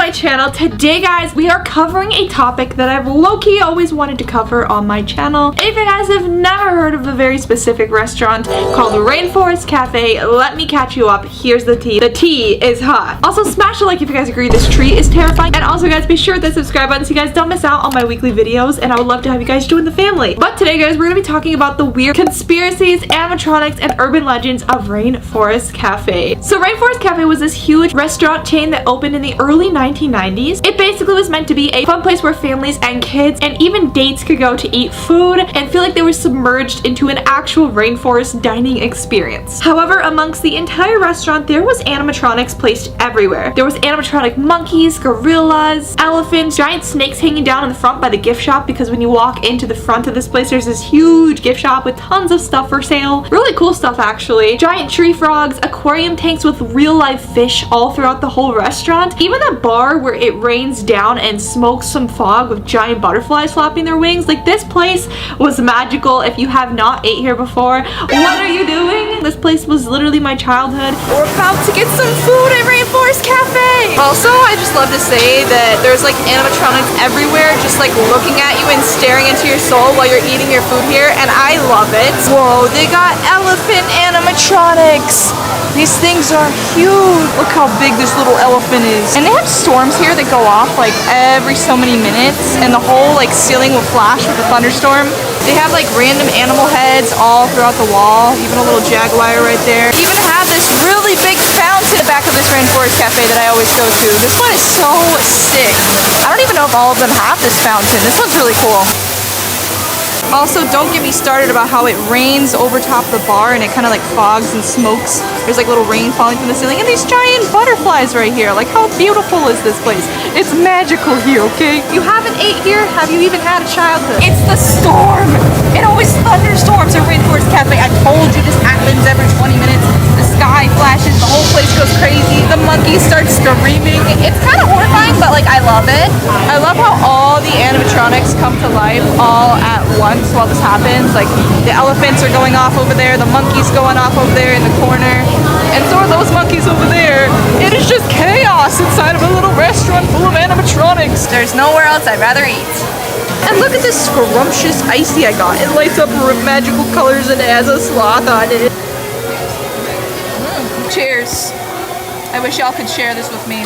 my channel. Today, guys, we are covering a topic that I've low-key always wanted to cover on my channel. If you guys have never heard of a very specific restaurant called Rainforest Cafe, let me catch you up. Here's the tea. The tea is hot. Also, smash a like if you guys agree this tree is terrifying. And also, guys, be sure to hit the subscribe button so you guys don't miss out on my weekly videos. And I would love to have you guys join the family. But today, guys, we're going to be talking about the weird conspiracies, animatronics, and urban legends of Rainforest Cafe. So Rainforest Cafe was this huge restaurant chain that opened in the early 1990s. It basically was meant to be a fun place where families and kids and even dates could go to eat food and feel like they were submerged into an actual rainforest dining experience. However, amongst the entire restaurant, there was animatronics placed everywhere. There was animatronic monkeys, gorillas, elephants, giant snakes hanging down in the front by the gift shop, because when you walk into the front of this place, there's this huge gift shop with tons of stuff for sale. Really cool stuff, actually. Giant tree frogs, aquarium tanks with real life fish all throughout the whole restaurant. Even a bar where it rains down and smokes some fog with giant butterflies flapping their wings. Like, this place was magical. If you have not ate here before, what are you doing? This place was literally my childhood. We're about to get some food at Rainforest Cafe. Also, I just love to say that there's like animatronics everywhere, just like looking at you and staring into your soul while you're eating your food here, and I love it. Whoa, they got elephant animatronics. These things are huge. Look how big this little elephant is. And they have storms here that go off like every so many minutes, and the whole like ceiling will flash with a thunderstorm. They have like random animal heads all throughout the wall, even a little jaguar right there. They even have this really big fountain in the back of this Rainforest Cafe that I always go to. This one is so sick. I don't even know if all of them have this fountain. This one's really cool. Also, don't get me started about how it rains over top the bar and it kind of like fogs and smokes. There's like little rain falling from the ceiling, and these giant butterflies right here. Like, how beautiful is this place? It's magical here, okay? You haven't ate here? Have you even had a childhood? It's the storm! It always thunderstorms at Rainforest Cafe. I told you this happens every 20 minutes. The sky flashes, the whole place goes crazy. The monkeys start screaming. It's kind of horrifying, but like, I love it. I love how all the animatronics come to life all at once while this happens. Like, the elephants are going off over there, the monkeys going off over there in the corner, and so are those monkeys over there. It is just chaos inside of a little restaurant full of animatronics. There's nowhere else I'd rather eat. And look at this scrumptious icy I got. It lights up magical colors and it has a sloth on it. Cheers. I wish y'all could share this with me.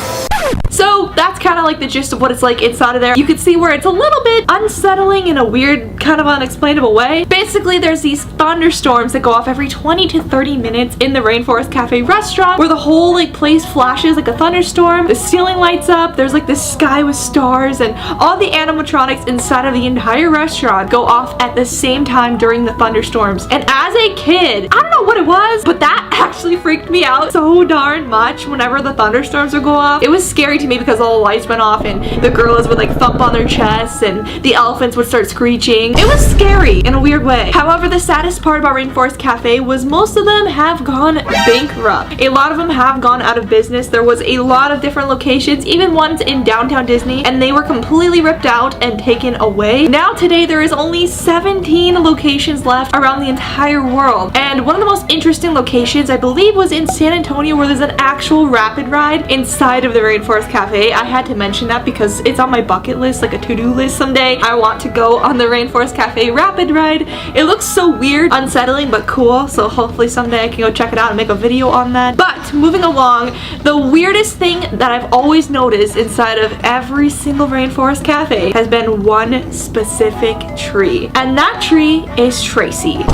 So that's kind of like the gist of what it's like inside of there. You can see where it's a little bit unsettling in a weird, kind of unexplainable way. Basically, there's these thunderstorms that go off every 20 to 30 minutes in the Rainforest Cafe restaurant, where the whole like place flashes like a thunderstorm. The ceiling lights up. There's like this sky with stars, and all the animatronics inside of the entire restaurant go off at the same time during the thunderstorms. And as a kid, I don't know what it was, but that actually freaked me out so darn much whenever the thunderstorms would go off. It was scary to me because all the lights went off and the gorillas would like thump on their chests and the elephants would start screeching. It was scary in a weird way. However, the saddest part about Rainforest Cafe was most of them have gone bankrupt. A lot of them have gone out of business. There was a lot of different locations, even ones in downtown Disney, and they were completely ripped out and taken away. Now today there is only 17 locations left around the entire world, and one of the most interesting locations I believe was in San Antonio, where there's an actual rapid ride inside of the Rainforest Cafe. I had to mention that because it's on my bucket list, like a to-do list someday. I want to go on the Rainforest Cafe rapid ride. It looks so weird, unsettling, but cool, so hopefully someday I can go check it out and make a video on that. But moving along, the weirdest thing that I've always noticed inside of every single Rainforest Cafe has been one specific tree, and that tree is Tracy.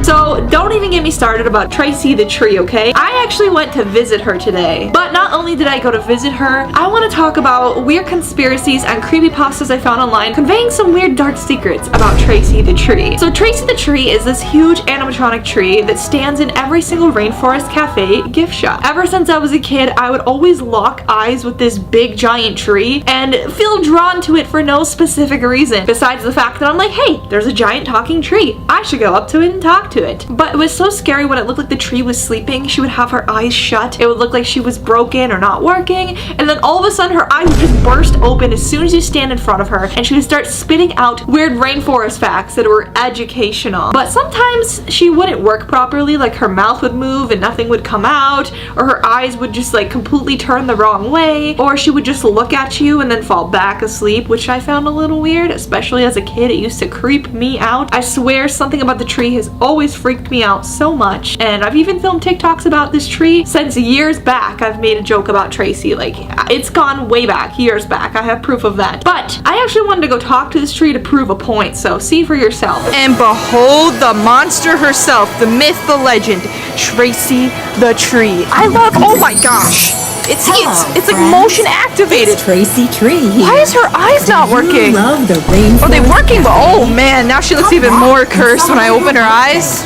So don't even get me started about Tracy the tree, okay? I actually went to visit her today. But not only did I go to visit her, I want to talk about weird conspiracies and creepypastas I found online conveying some weird dark secrets about Tracy the tree. So Tracy the tree is this huge animatronic tree that stands in every single Rainforest Cafe gift shop. Ever since I was a kid, I would always lock eyes with this big giant tree and feel drawn to it for no specific reason, besides the fact that I'm like, hey, there's a giant talking tree. I should go up to it and talk to to it. But it was so scary when it looked like the tree was sleeping. She would have her eyes shut. It would look like she was broken or not working. And then all of a sudden her eyes would just burst open as soon as you stand in front of her. And she would start spitting out weird rainforest facts that were educational. But sometimes she wouldn't work properly. Like her mouth would move and nothing would come out. Or her eyes would just like completely turn the wrong way. Or she would just look at you and then fall back asleep, which I found a little weird, especially as a kid. It used to creep me out. I swear something about the tree has always freaked me out so much. And I've even filmed TikToks about this tree since years back. I've made a joke about Tracy. Like, it's gone way back, years back. I have proof of that. But I actually wanted to go talk to this tree to prove a point, so see for yourself. And behold the monster herself, the myth, the legend, Tracy the tree. I love, oh my gosh. It's like motion activated. It's Tracy Tree. Why is her eyes not working? Love the rainforest. Are they working? But oh man, now she looks even more cursed when I open her eyes.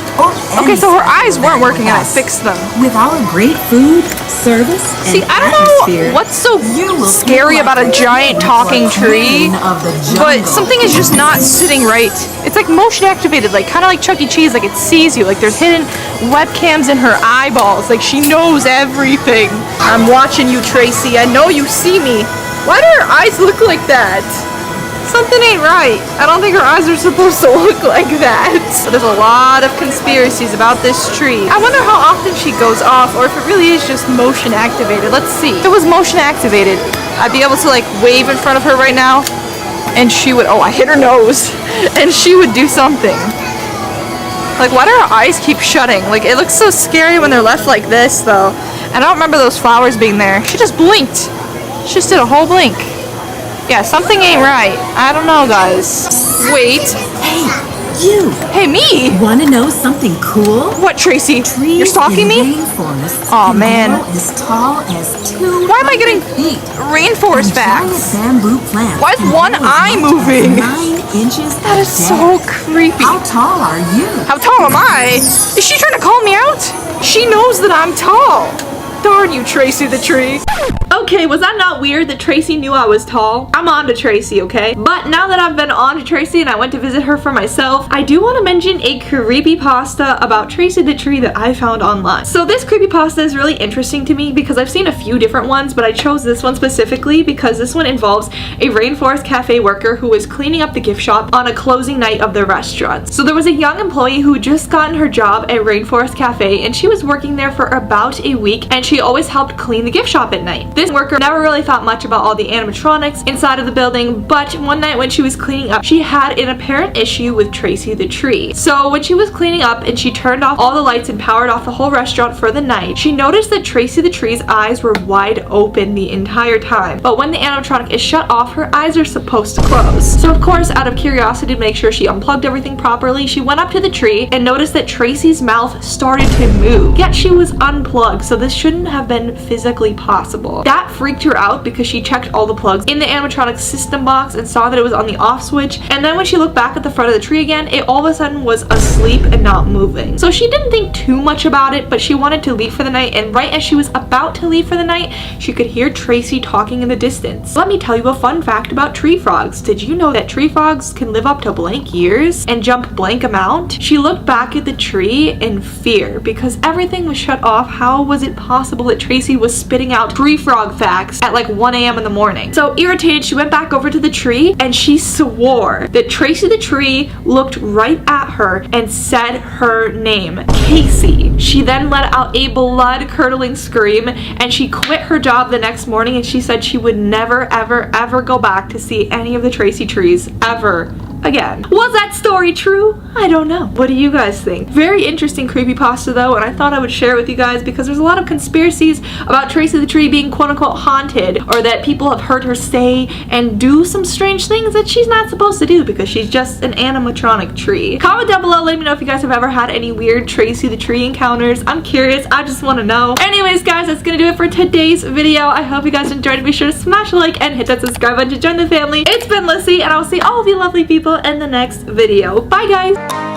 Okay, so her eyes weren't working and I fixed them. With our great food, service, See, I don't know what's so scary about a giant talking tree, but something is just not sitting right. It's like motion activated, like kind of like Chuck E. Cheese, like it sees you, like there's hidden webcams in her eyeballs, like she knows everything. I'm watching you, Tracy. I know you see me. Why do her eyes look like that? Something ain't right. I don't think her eyes are supposed to look like that. But there's a lot of conspiracies about this tree. I wonder how often she goes off, or if it really is just motion activated. Let's see. If it was motion activated, I'd be able to like wave in front of her right now, and she would, oh, I hit her nose, and she would do something. Like, why do her eyes keep shutting? Like, it looks so scary when they're left like this, though. And I don't remember those flowers being there. She just blinked. She just did a whole blink. Yeah, something ain't right. I don't know, guys. Wait. Hey, you. Hey, me. Want to know something cool? What, Tracy? Trees You're stalking me? Oh man. As tall as 2 Why am I getting feet. rainforest facts? Bamboo plants. Why is one eye moving? 9 inches. That is so creepy. How tall are you? How tall am I? Is she trying to call me out? She knows that I'm tall. Darn you, Tracy the tree. Okay, was that not weird that Tracy knew I was tall? I'm on to Tracy, okay? But now that I've been on to Tracy and I went to visit her for myself, I do want to mention a creepypasta about Tracy the tree that I found online. So this creepypasta is really interesting to me because I've seen a few different ones, but I chose this one specifically because this one involves a Rainforest Cafe worker who was cleaning up the gift shop on a closing night of the restaurant. So there was a young employee who had just gotten her job at Rainforest Cafe and she was working there for about a week and she always helped clean the gift shop at night. This worker never really thought much about all the animatronics inside of the building, but one night when she was cleaning up, she had an apparent issue with Tracy the tree. So when she was cleaning up and she turned off all the lights and powered off the whole restaurant for the night, she noticed that Tracy the tree's eyes were wide open the entire time. But when the animatronic is shut off, her eyes are supposed to close. So of course, out of curiosity to make sure she unplugged everything properly, she went up to the tree and noticed that Tracy's mouth started to move. Yet she was unplugged, so this shouldn't have been physically possible. That freaked her out because she checked all the plugs in the animatronic system box and saw that it was on the off switch, and then when she looked back at the front of the tree again, it all of a sudden was asleep and not moving. So she didn't think too much about it, but she wanted to leave for the night, and right as she was about to leave for the night, she could hear Tracy talking in the distance. Let me tell you a fun fact about tree frogs. Did you know that tree frogs can live up to blank years and jump blank amount? She looked back at the tree in fear because everything was shut off. How was it possible that Tracy was spitting out tree frog facts at like 1 a.m. in the morning? So irritated, she went back over to the tree and she swore that Tracy the tree looked right at her and said her name, Casey. She then let out a blood-curdling scream and she quit her job the next morning, and she said she would never ever go back to see any of the Tracy trees ever again. Was that story true? I don't know. What do you guys think? Very interesting creepypasta though, and I thought I would share it with you guys because there's a lot of conspiracies about Tracy the tree being quote-unquote haunted, or that people have heard her say and do some strange things that she's not supposed to do because she's just an animatronic tree. Comment down below, let me know if you guys have ever had any weird Tracy the tree encounters. I'm curious, I just want to know. Anyways guys, that's gonna do it for today's video. I hope you guys enjoyed. Be sure to smash a like and hit that subscribe button to join the family. It's been Lyssy, and I'll see all of you lovely people in the next video. Bye guys!